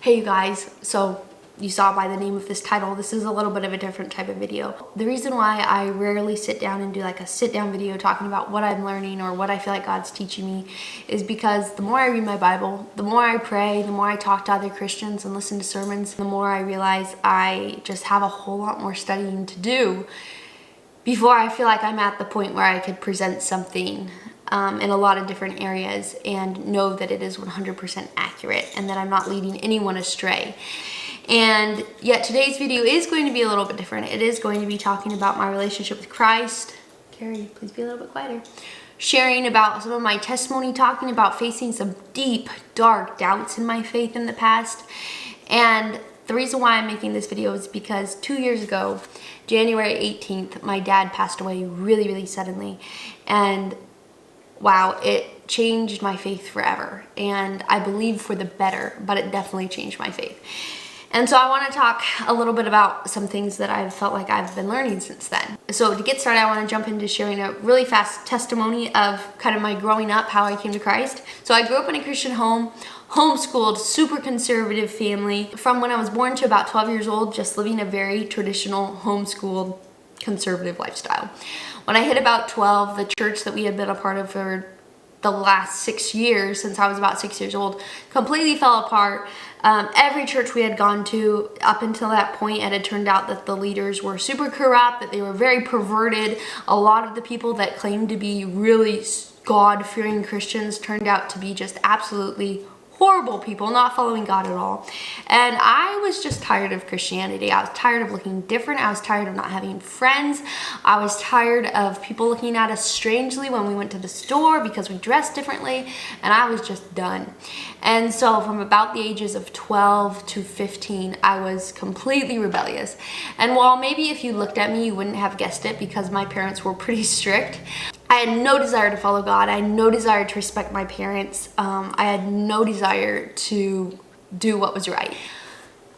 Hey you guys, so you saw by the name of this title, this is a little bit of a different type of video. The reason why I rarely sit down and do like a sit down video talking about what I'm learning or what I feel like God's teaching me is because the more I read my Bible, the more I pray, the more I talk to other Christians and listen to sermons, the more I realize I just have a whole lot more studying to do before I feel like I'm at the point where I could present something in a lot of different areas and know that it is 100% accurate and that I'm not leading anyone astray. And yet today's video is going to be a little bit different. It is going to be talking about my relationship with Christ. Carrie, please be a little bit quieter. Sharing about some of my testimony, talking about facing some deep, dark doubts in my faith in the past. And the reason why I'm making this video is because 2 years ago, January 18th, my dad passed away really suddenly. And wow, it changed my faith forever. And I believe for the better, but it definitely changed my faith. And so I want to talk a little bit about some things that I've felt like I've been learning since then. So to get started, I want to jump into sharing a really fast testimony of kind of my growing up, how I came to Christ. So I grew up in a Christian home, homeschooled, super conservative family. From when I was born to about 12 years old, just living a very traditional homeschooled conservative lifestyle. When I hit about 12, the church that we had been a part of for the last 6 years, since I was about 6 years old, completely fell apart. Every church we had gone to up until that point, it had turned out that the leaders were super corrupt, that they were very perverted. A lot of the people that claimed to be really God-fearing Christians turned out to be just absolutely horrible people, not following God at all. And I was just tired of Christianity. I was tired of looking different. I was tired of not having friends. I was tired of people looking at us strangely when we went to the store because we dressed differently, and I was just done. And so from about the ages of 12 to 15, I was completely rebellious. And while maybe if you looked at me, you wouldn't have guessed it because my parents were pretty strict, I had no desire to follow God. I had no desire to respect my parents. I had no desire to do what was right.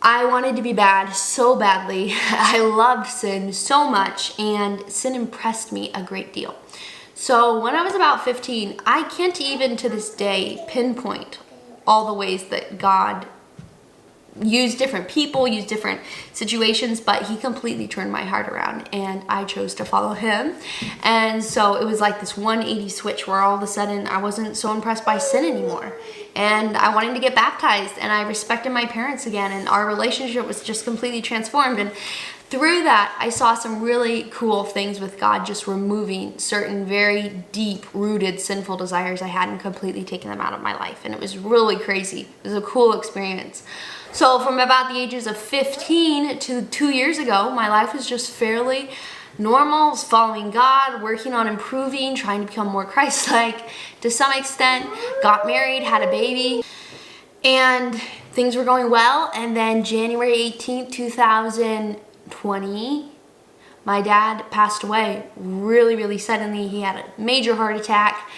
I wanted to be bad so badly. I loved sin so much, and sin impressed me a great deal. So when I was about 15, I can't even to this day pinpoint all the ways that God used different people, used different situations, but he completely turned my heart around and I chose to follow him. And so it was like this 180 switch where all of a sudden I wasn't so impressed by sin anymore. And I wanted to get baptized and I respected my parents again, and our relationship was just completely transformed. And through that, I saw some really cool things with God just removing certain very deep-rooted sinful desires I had and completely taking them out of my life. And it was really crazy. It was a cool experience. So from about the ages of 15 to 2 years ago, my life was just fairly normal, following God, working on improving, trying to become more Christ-like to some extent, got married, had a baby, and things were going well. And then January 18th, 2020, my dad passed away really suddenly. He had a major heart attack,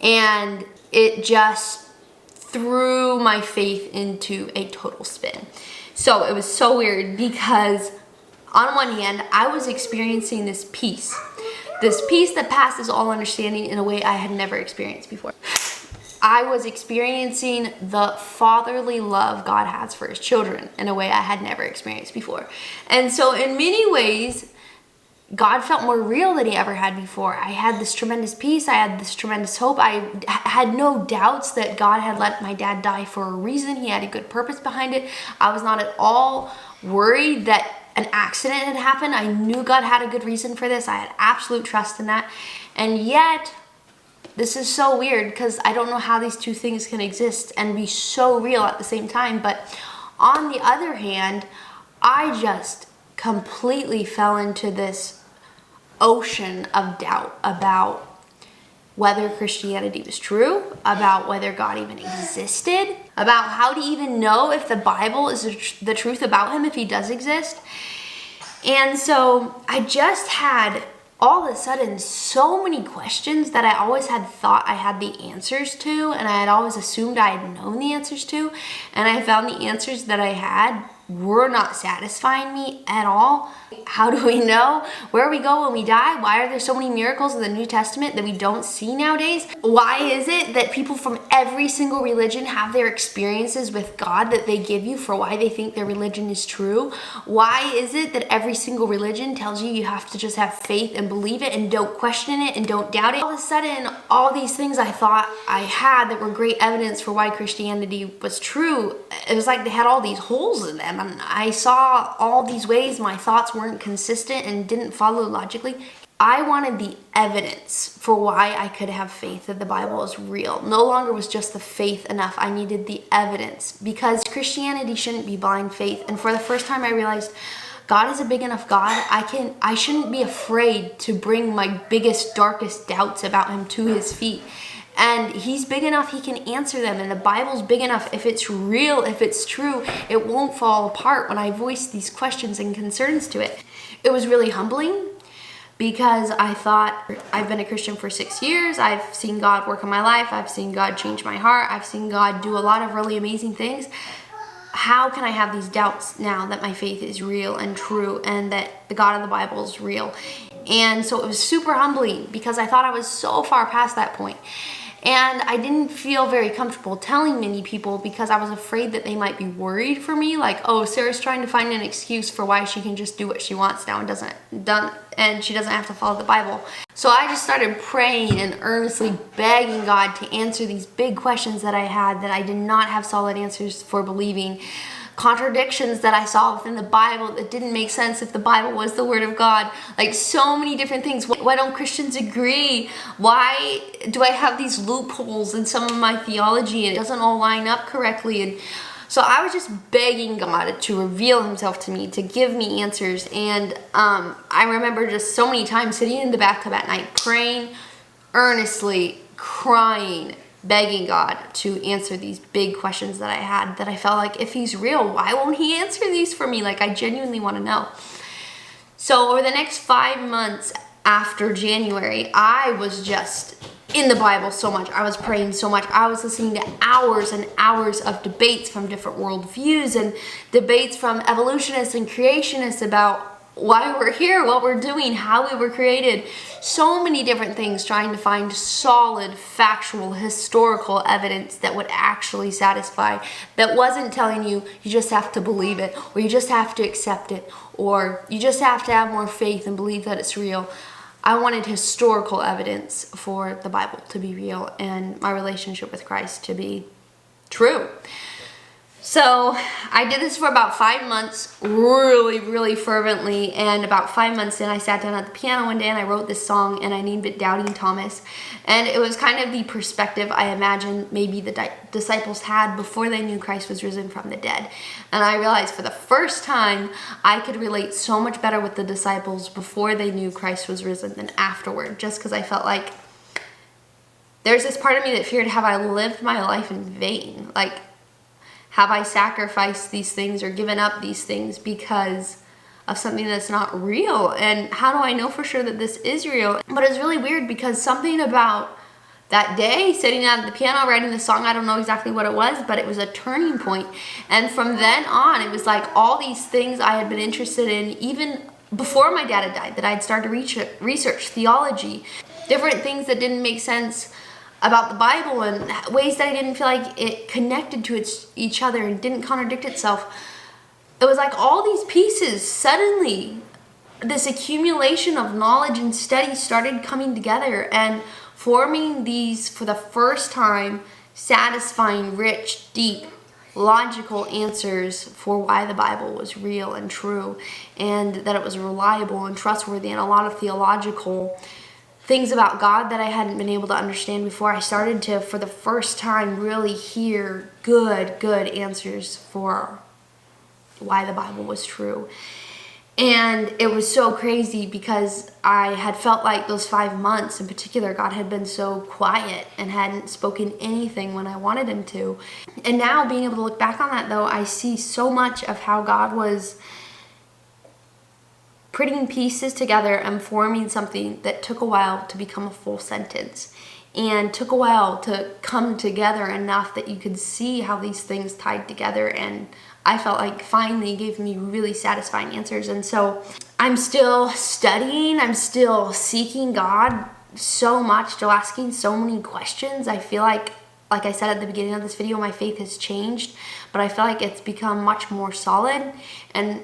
and it just threw my faith into a total spin. So it was so weird because on one hand, I was experiencing this peace that passes all understanding in a way I had never experienced before. I was experiencing the fatherly love God has for his children in a way I had never experienced before. And so in many ways, God felt more real than he ever had before. I had this tremendous peace. I had this tremendous hope. I had no doubts that God had let my dad die for a reason. He had a good purpose behind it. I was not at all worried that an accident had happened. I knew God had a good reason for this. I had absolute trust in that. And yet, this is so weird because I don't know how these two things can exist and be so real at the same time. But on the other hand, I just completely fell into this ocean of doubt about whether Christianity was true, about whether God even existed, about how to even know if the Bible is the truth about him, if he does exist. And so I just had all of a sudden so many questions that I always had thought I had the answers to, and I had always assumed I had known the answers to, and I found the answers that I had were not satisfying me at all. How do we know where we go when we die? Why are there so many miracles in the New Testament that we don't see nowadays? Why is it that people from every single religion have their experiences with God that they give you for why they think their religion is true? Why is it that every single religion tells you have to just have faith and believe it and don't question it and don't doubt it? All of a sudden, all these things I thought I had that were great evidence for why Christianity was true, it was like they had all these holes in them. And I saw all these ways my thoughts weren't consistent and didn't follow logically. I wanted the evidence for why I could have faith that the Bible is real. No longer was just the faith enough. I needed the evidence, because Christianity shouldn't be blind faith. And for the first time I realized God is a big enough God. I shouldn't be afraid to bring my biggest, darkest doubts about him to his feet. And he's big enough, he can answer them. And the Bible's big enough. If it's real, if it's true, it won't fall apart when I voice these questions and concerns to it. It was really humbling, because I thought, I've been a Christian for 6 years. I've seen God work in my life. I've seen God change my heart. I've seen God do a lot of really amazing things. How can I have these doubts now that my faith is real and true and that the God of the Bible is real? And so it was super humbling, because I thought I was so far past that point. And I didn't feel very comfortable telling many people, because I was afraid that they might be worried for me. Like, oh, Sarah's trying to find an excuse for why she can just do what she wants now and she doesn't have to follow the Bible. So I just started praying and earnestly begging God to answer these big questions that I had, that I did not have solid answers for believing. Contradictions that I saw within the Bible that didn't make sense if the Bible was the Word of God. Like, so many different things. Why don't Christians agree? Why do I have these loopholes in some of my theology and it doesn't all line up correctly? And so I was just begging God to reveal himself to me, to give me answers. And I remember just so many times sitting in the bathtub at night, praying earnestly, crying, begging God to answer these big questions that I had, that I felt like, if he's real, why won't he answer these for me? Like, I genuinely want to know. So over the next 5 months after January, I was just in the Bible so much. I was praying so much. I was listening to hours and hours of debates from different worldviews and debates from evolutionists and creationists about why we're here, what we're doing, how we were created. So many different things, trying to find solid, factual, historical evidence that would actually satisfy, that wasn't telling you just have to believe it, or you just have to accept it, or you just have to have more faith and believe that it's real. I wanted historical evidence for the Bible to be real and my relationship with Christ to be true. So I did this for about 5 months, really, really fervently. And about 5 months in, I sat down at the piano one day and I wrote this song, and I named it Doubting Thomas. And it was kind of the perspective I imagine maybe the disciples had before they knew Christ was risen from the dead. And I realized for the first time I could relate so much better with the disciples before they knew Christ was risen than afterward, just because I felt like there's this part of me that feared, have I lived my life in vain? Like, have I sacrificed these things or given up these things because of something that's not real? And how do I know for sure that this is real? But it's really weird, because something about that day, sitting at the piano, writing the song, I don't know exactly what it was, but it was a turning point. And from then on, it was like all these things I had been interested in, even before my dad had died, that I had started to research theology, different things that didn't make sense about the Bible, and ways that I didn't feel like it connected to each other and didn't contradict itself. It was like all these pieces, suddenly this accumulation of knowledge and study started coming together and forming these, for the first time, satisfying, rich, deep, logical answers for why the Bible was real and true, and that it was reliable and trustworthy, and a lot of theological things about God that I hadn't been able to understand before. I started to, for the first time, really hear good answers for why the Bible was true. And it was so crazy, because I had felt like those 5 months in particular, God had been so quiet and hadn't spoken anything when I wanted him to. And now, being able to look back on that, though, I see so much of how God was putting pieces together and forming something that took a while to become a full sentence, and took a while to come together enough that you could see how these things tied together and I felt like finally gave me really satisfying answers. And so I'm still studying, I'm still seeking God so much, still asking so many questions. I feel like I said at the beginning of this video, my faith has changed, but I feel like it's become much more solid. And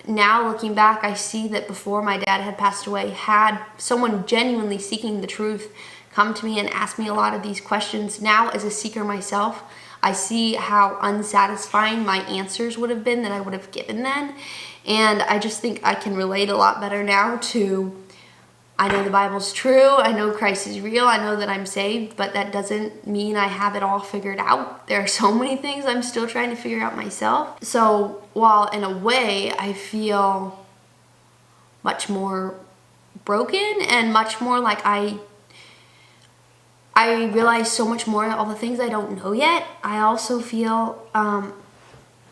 now looking back, I see that before my dad had passed away, had someone genuinely seeking the truth come to me and ask me a lot of these questions. Now, as a seeker myself, I see how unsatisfying my answers would have been that I would have given then. And I just think I can relate a lot better now to, I know the Bible's true, I know Christ is real, I know that I'm saved, but that doesn't mean I have it all figured out. There are so many things I'm still trying to figure out myself. So while in a way I feel much more broken and much more like I realize so much more all the things I don't know yet, I also feel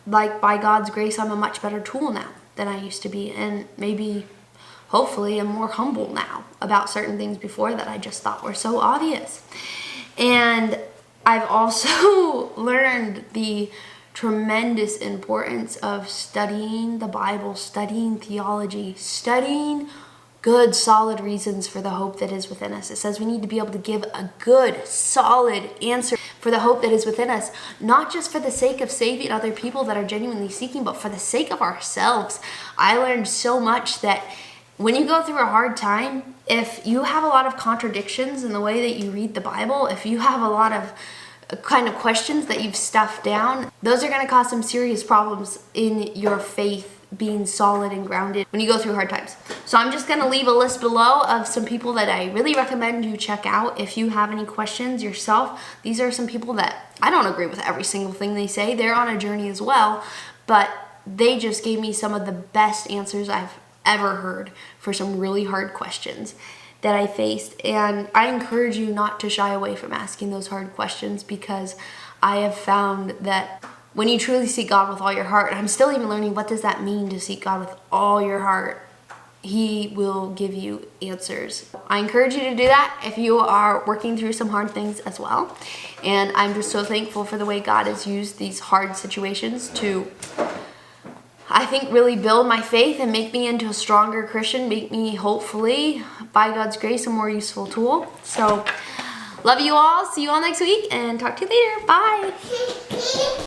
like by God's grace I'm a much better tool now than I used to be, and maybe hopefully I'm more humble now about certain things before that I just thought were so obvious. And I've also learned the tremendous importance of studying the Bible, studying theology, studying good, solid reasons for the hope that is within us. It says we need to be able to give a good, solid answer for the hope that is within us, not just for the sake of saving other people that are genuinely seeking, but for the sake of ourselves. I learned so much that when you go through a hard time, if you have a lot of contradictions in the way that you read the Bible, if you have a lot of kind of questions that you've stuffed down, those are going to cause some serious problems in your faith being solid and grounded when you go through hard times. So I'm just going to leave a list below of some people that I really recommend you check out if you have any questions yourself. These are some people that I don't agree with every single thing they say. They're on a journey as well, but they just gave me some of the best answers I've ever heard for some really hard questions that I faced. And I encourage you not to shy away from asking those hard questions, because I have found that when you truly seek God with all your heart, and I'm still even learning what does that mean to seek God with all your heart, He will give you answers. I encourage you to do that if you are working through some hard things as well. And I'm just so thankful for the way God has used these hard situations to, I think, really build my faith and make me into a stronger Christian, make me, hopefully, by God's grace, a more useful tool. So, love you all. See you all next week, and talk to you later. Bye.